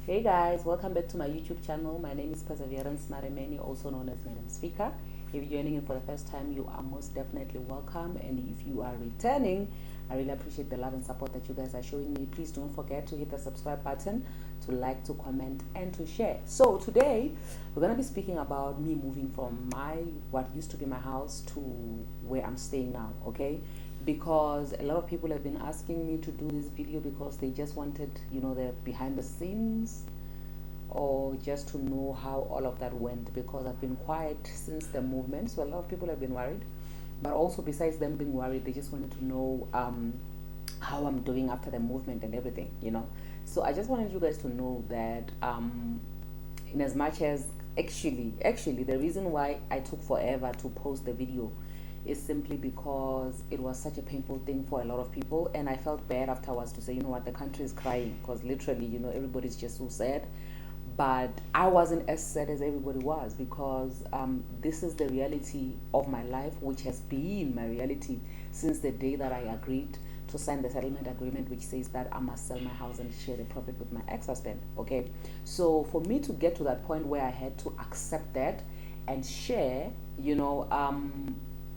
Hey guys, welcome back to my YouTube channel. My name is Perseverance Maremeni, also known as Madam Speaker. If you're joining in for the first time, you are most definitely welcome. And if you are returning, I really appreciate the love and support that you guys are showing me. Please don't forget to hit the subscribe button, to like, to comment, and to share. So today, we're going to be speaking about me moving from what used to be my house to where I'm staying now, okay? Because a lot of people have been asking me to do this video because they just wanted, the behind the scenes, or just to know how all of that went, because I've been quiet since the movement, so a lot of people have been worried. But also, besides them being worried, they just wanted to know how I'm doing after the movement and everything. So I just wanted you guys to know that in as much as actually the reason why I took forever to post the video is simply because it was such a painful thing for a lot of people, and I felt bad afterwards to say, you know what, the country is crying, because literally, everybody's just so sad. But I wasn't as sad as everybody was, because this is the reality of my life, which has been my reality since the day that I agreed to sign the settlement agreement, which says that I must sell my house and share the profit with my ex-husband. Okay, so for me to get to that point where I had to accept that and share,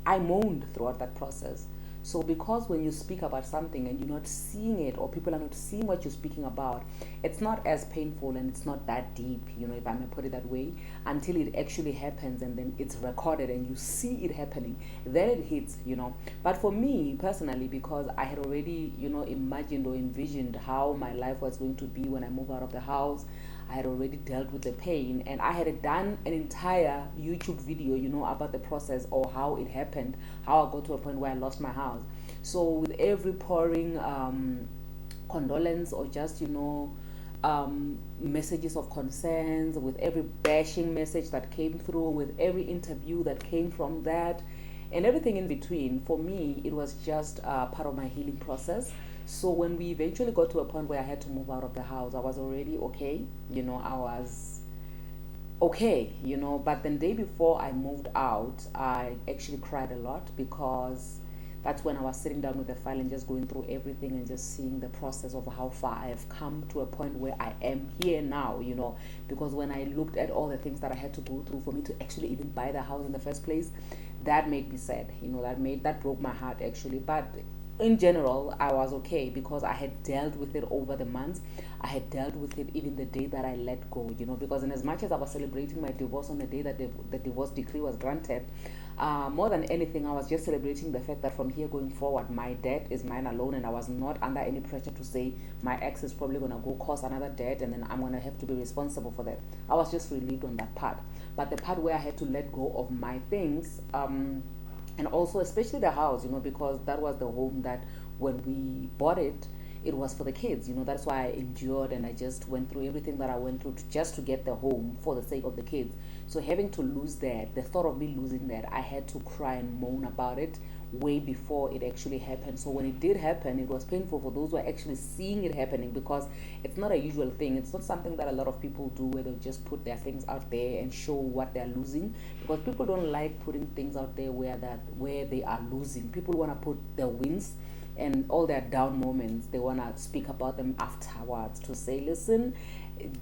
I moaned throughout that process. So, because when you speak about something and you're not seeing it, or people are not seeing what you're speaking about, it's not as painful and it's not that deep, if I may put it that way, until it actually happens and then it's recorded and you see it happening. Then it hits. But for me personally, because I had already, imagined or envisioned how my life was going to be when I move out of the house, I had already dealt with the pain, and I had done an entire YouTube video, about the process or how it happened, how I got to a point where I lost my house. So with every pouring condolence, or just messages of concerns, with every bashing message that came through, with every interview that came from that, and everything in between, for me it was just part of my healing process. So when we eventually got to a point where I had to move out of the house, I was already okay. I was okay. But the day before I moved out, I actually cried a lot, because that's when I was sitting down with the file and just going through everything and just seeing the process of how far I have come to a point where I am here now. Because when I looked at all the things that I had to go through for me to actually even buy the house in the first place, that made me sad. That broke my heart actually. But in general, I was okay, because I had dealt with it over the months. I had dealt with it even the day that I let go. Because in as much as I was celebrating my divorce on the day that the divorce decree was granted, more than anything, I was just celebrating the fact that from here going forward, my debt is mine alone, and I was not under any pressure to say my ex is probably going to go cause another debt and then I'm going to have to be responsible for that. I was just relieved on that part. But the part where I had to let go of my things, and also especially the house, because that was the home that when we bought it, it was for the kids. That's why I endured, and I just went through everything that I went through just to get the home for the sake of the kids. So having to lose that, the thought of me losing that, I had to cry and moan about it way before it actually happened. So when it did happen, it was painful for those who are actually seeing it happening, because it's not a usual thing. It's not something that a lot of people do, where they'll just put their things out there and show what they're losing, because people don't like putting things out there where they are losing. People want to put their wins and all their down moments, they want to speak about them afterwards, to say, listen,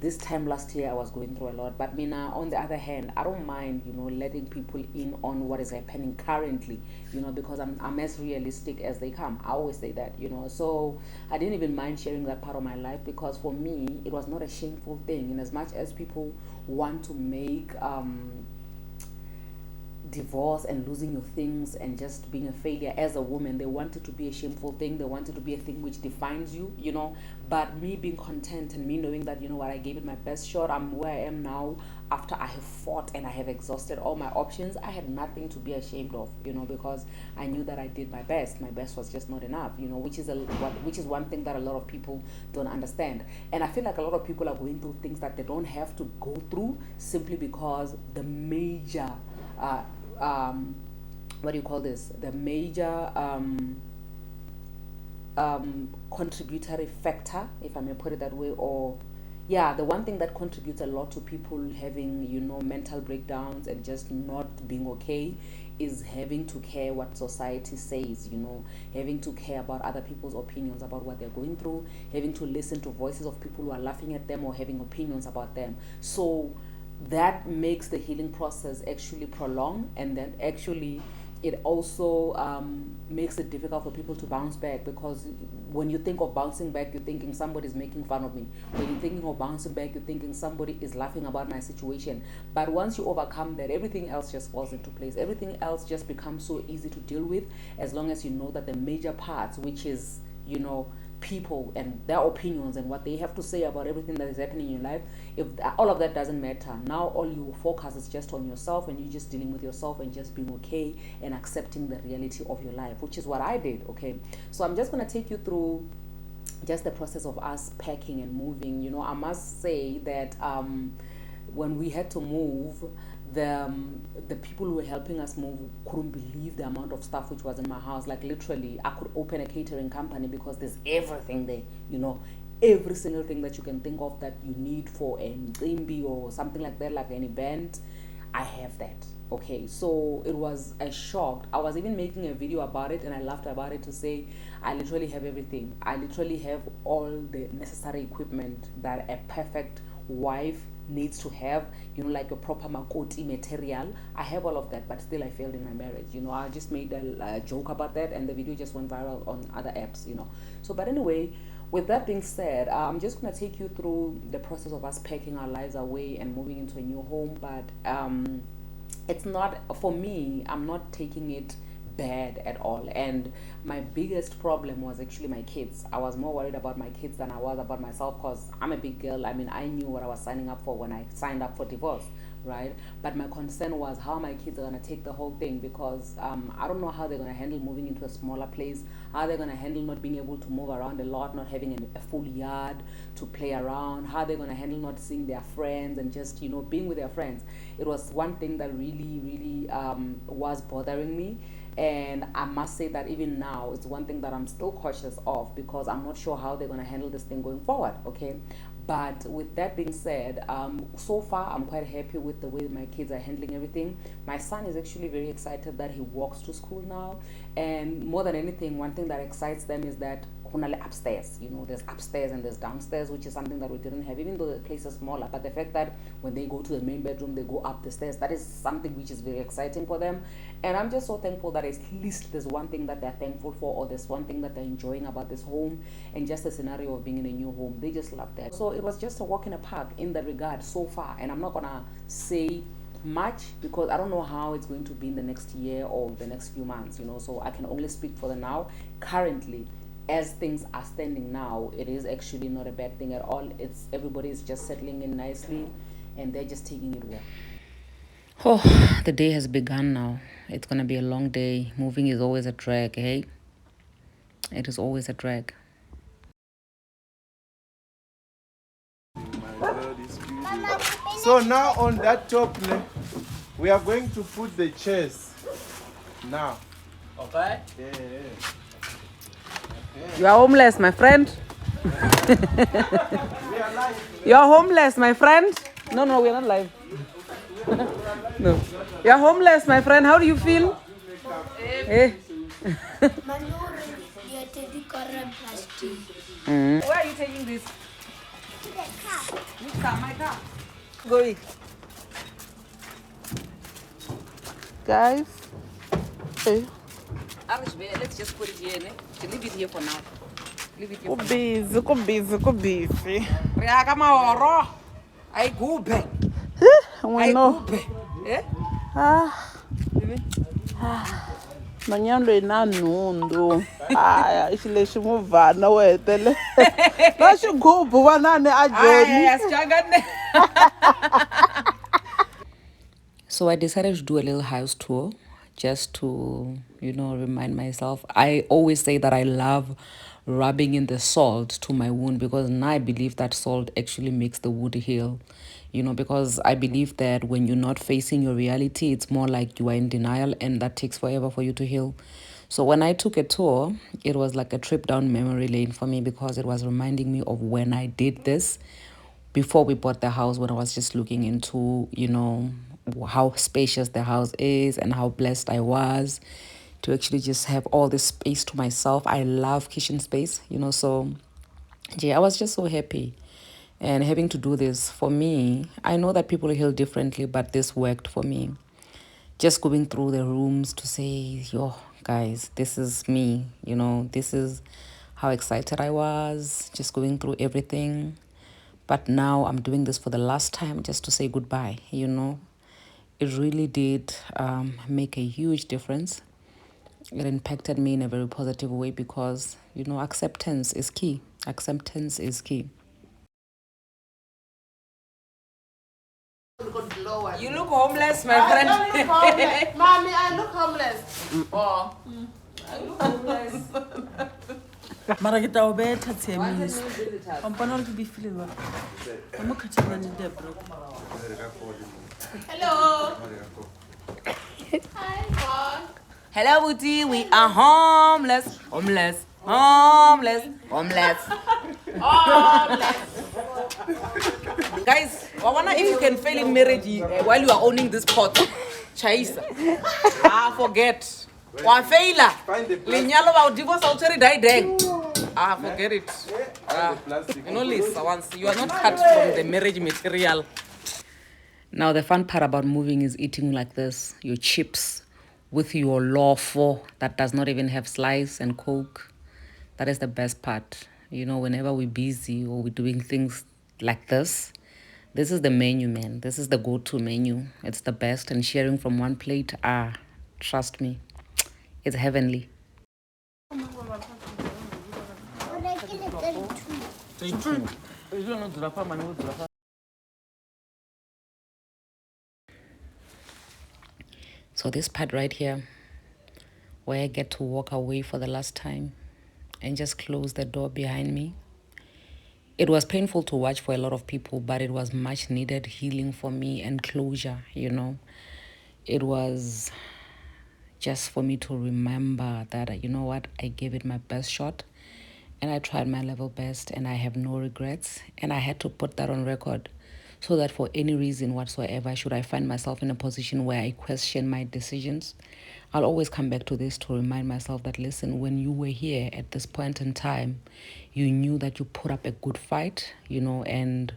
this time last year I was going through a lot. But Mina, on the other hand, I don't mind, letting people in on what is happening currently, because I'm as realistic as they come. I always say that. So I didn't even mind sharing that part of my life, because for me it was not a shameful thing. In as much as people want to make divorce and losing your things and just being a failure as a woman, they want it to be a shameful thing, they want it to be a thing which defines you. But me being content, and me knowing that, what, I gave it my best shot, I'm where I am now, after I have fought and I have exhausted all my options, I had nothing to be ashamed of, because I knew that I did my best. My best was just not enough, which is one thing that a lot of people don't understand. And I feel like a lot of people are going through things that they don't have to go through, simply because the major uh, what do you call this? The major contributory factor, if I may put it that way, or yeah, the one thing that contributes a lot to people having, mental breakdowns and just not being okay, is having to care what society says, having to care about other people's opinions about what they're going through, having to listen to voices of people who are laughing at them or having opinions about them. So that makes the healing process actually prolong, and then actually it also makes it difficult for people to bounce back, because when you think of bouncing back, you're thinking somebody's making fun of me. When you're thinking of bouncing back, you're thinking somebody is laughing about my situation. But once you overcome that, everything else just falls into place. Everything else just becomes so easy to deal with, as long as you know that the major parts, which is, people and their opinions and what they have to say about everything that is happening in your life, if all of that doesn't matter, now all you focus is just on yourself, and you're just dealing with yourself and just being okay and accepting the reality of your life, which is what I did. Okay, so I'm just going to take you through just the process of us packing and moving. I must say that when we had to move, the people who were helping us move couldn't believe the amount of stuff which was in my house. Like, literally, I could open a catering company because there's everything there, every single thing that you can think of that you need for a mcimbi or something like that, like an event. I have that. Okay, so it was a shock. I was even making a video about it, and I laughed about it to say I literally have everything. I literally have all the necessary equipment that a perfect wife needs to have, like a proper makoti material. I have all of that, but still I failed in my marriage. I just made a joke about that, and the video just went viral on other apps. So, but anyway, with that being said, I'm just going to take you through the process of us packing our lives away and moving into a new home. But it's not, for me, I'm not taking it bad at all. And my biggest problem was actually my kids. I was more worried about my kids than I was about myself, because I'm a big girl. I mean, I knew what I was signing up for when I signed up for divorce, right? But my concern was how my kids are going to take the whole thing, because I don't know how they're going to handle moving into a smaller place, how they're going to handle not being able to move around a lot, not having a full yard to play around, how they're going to handle not seeing their friends and just, being with their friends. It was one thing that really, really was bothering me. And I must say that even now, it's one thing that I'm still cautious of, because I'm not sure how they're going to handle this thing going forward. Okay, but with that being said, so far I'm quite happy with the way my kids are handling everything. My son is actually very excited that he walks to school now, and more than anything, one thing that excites them is that upstairs, there's upstairs and there's downstairs, which is something that we didn't have, even though the place is smaller. But the fact that when they go to the main bedroom, they go up the stairs, that is something which is very exciting for them. And I'm just so thankful that at least there's one thing that they're thankful for, or there's one thing that they're enjoying about this home, and just the scenario of being in a new home. They just love that. So it was just a walk in the park in that regard so far. And I'm not gonna say much, because I don't know how it's going to be in the next year or the next few months, so I can only speak for the now. Currently, as things are standing now, it is actually not a bad thing at all. It's, everybody is just settling in nicely, and they're just taking it well. Oh, the day has begun now. It's gonna be a long day. Moving is always a drag, hey? It is always a drag. So now on that top, we are going to put the chairs. Now. Okay. Yeah. You are homeless, my friend. You are homeless, my friend. No, we are not live. No. You are homeless, my friend. How do you feel? Eh? Where are you taking this? Which car? My car. Go in. Guys, Let's just put it here. Leave it here for now. Leave it here for now. kubhizi. Riaka mahoro. Ayigubhe. N'wina. Eh? Manyalo hi na nhundzu. Aya, i xilexi movhana wo hetele. Na xigubu vanani a Joni. So I decided to do a little house tour, just to, remind myself. I always say that I love rubbing in the salt to my wound, because now I believe that salt actually makes the wound heal. Because I believe that when you're not facing your reality, it's more like you are in denial, and that takes forever for you to heal. So when I took a tour, it was like a trip down memory lane for me, because it was reminding me of when I did this before we bought the house, when I was just looking into, how spacious the house is and how blessed I was to actually just have all this space to myself. I love kitchen space, so yeah, I was just so happy. And having to do this for me, I know that people heal differently, but this worked for me. Just going through the rooms to say, yo, guys, this is me, this is how excited I was, just going through everything. But now I'm doing this for the last time just to say goodbye, It really did make a huge difference. It impacted me in a very positive way because, acceptance is key. Acceptance is key. You look homeless, my friend. I don't look homeless. Mommy, I look homeless. Oh, I look homeless. Mara kita obetha Wanted tsemis. new visitors. Ampana to be feeling well. I'm not catching any Deborah. Hello. Hi, Mom. Hello, Booty. We are homeless. Homeless. Homeless. Homeless. Guys, I wonder if you can fail in marriage while you are owning this pot. Chaisa. Forget. Wa failure. Lenyalo ba divorce authority die dang. Forget it. Lisa, once you are not cut from the marriage material. Now the fun part about moving is eating like this, your chips with your lawful that does not even have slice and coke. That is the best part. Whenever we're busy or we're doing things like this is the menu, man. This is the go-to menu. It's the best, and sharing from one plate, trust me, it's heavenly. So this part right here, where I get to walk away for the last time and just close the door behind me. It was painful to watch for a lot of people, but it was much needed healing for me and closure, It was just for me to remember that, you know what, I gave it my best shot and I tried my level best and I have no regrets. And I had to put that on record so that for any reason whatsoever, should I find myself in a position where I question my decisions, I'll always come back to this to remind myself that, listen, when you were here at this point in time, you knew that you put up a good fight, and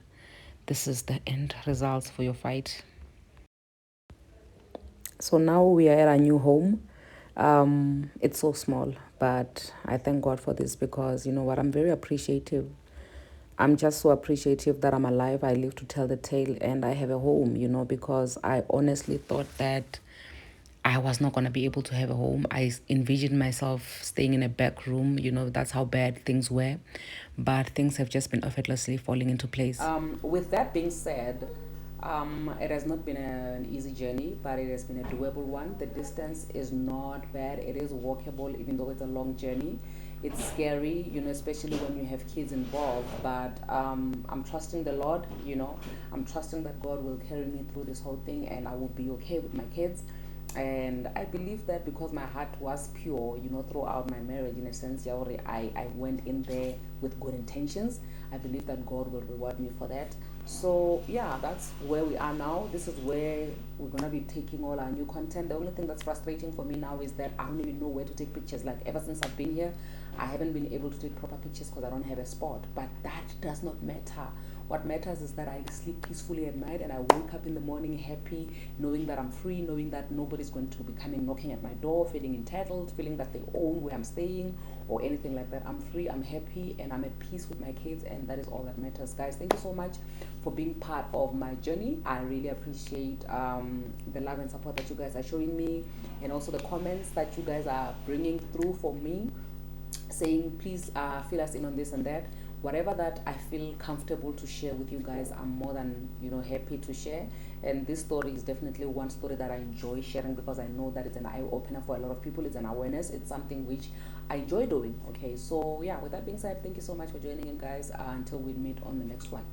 this is the end results for your fight. So now we are at our new home. It's so small, but I thank God for this because, you know what, I'm very appreciative. I'm just so appreciative that I'm alive. I live to tell the tale and I have a home, because I honestly thought that I was not going to be able to have a home. I envisioned myself staying in a back room, that's how bad things were. But things have just been effortlessly falling into place. With that being said, it has not been an easy journey, but it has been a doable one. The distance is not bad. It is walkable, even though it's a long journey. It's scary, especially when you have kids involved. But I'm trusting the Lord, I'm trusting that God will carry me through this whole thing and I will be okay with my kids. And I believe that because my heart was pure, throughout my marriage, in a sense, I went in there with good intentions. I believe that God will reward me for that. So yeah, that's where we are now. This is where we're gonna be taking all our new content. The only thing that's frustrating for me now is that I don't even know where to take pictures. Like, ever since I've been here, I haven't been able to take proper pictures because I don't have a spot. But that does not matter. What matters is that I sleep peacefully at night and I wake up in the morning happy, knowing that I'm free, knowing that nobody's going to be coming knocking at my door, feeling entitled, feeling that they own where I'm staying or anything like that. I'm free, I'm happy, and I'm at peace with my kids, and that is all that matters. Guys, thank you so much for being part of my journey. I really appreciate the love and support that you guys are showing me, and also the comments that you guys are bringing through for me, saying please fill us in on this and that. Whatever that I feel comfortable to share with you guys, I'm more than happy to share. And this story is definitely one story that I enjoy sharing because I know that it's an eye opener for a lot of people. It's an awareness. It's something which I enjoy doing. Okay, so yeah, with that being said, thank you so much for joining in, guys. Until we meet on the next one.